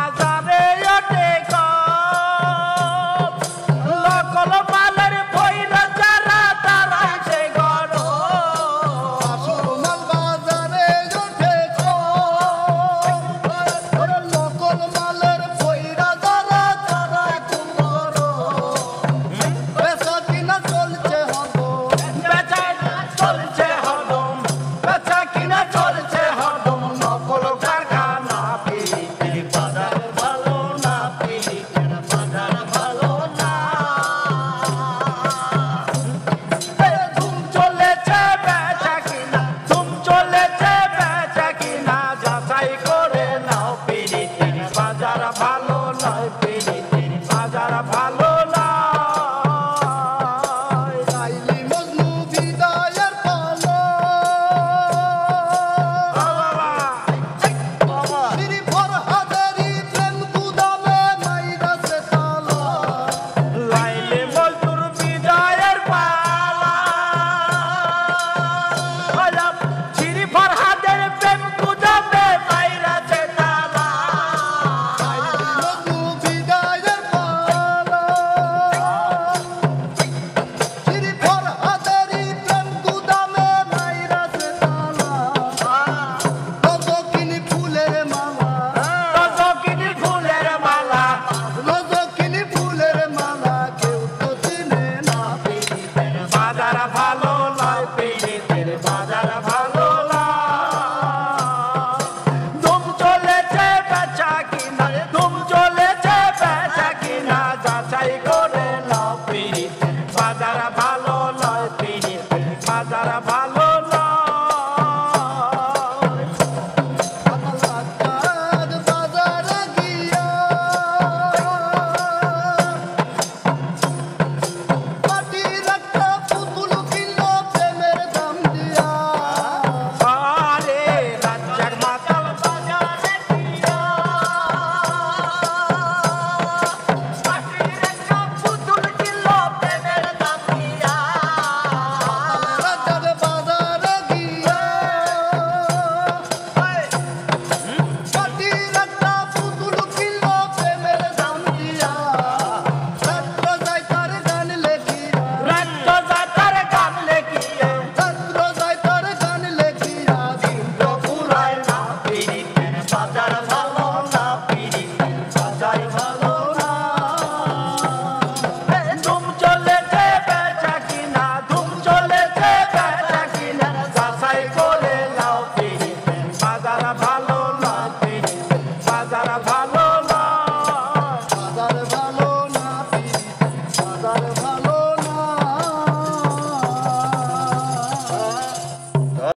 বাজারে ওঠে কম, নকল মালের পয়রা যারা তারাই সে গরম। আসল মাল বাজারে ওঠে কম, নকল মালের পয়রা যারা তারাই খুব গরম। বেচা কিনা চলছে হরদম, বেচা চলছে হরদম, বেচা কিনা চলছে হরদম। নকল কারখানা পিরিতের বাজার ভালো না, পিরিতের বাজার ভালো না। ধুম চলেছে বেচা কিনা, ধুম চলেছে বেচা কিনা, যাচাই করে নাও পিরিতের বাজার ভালো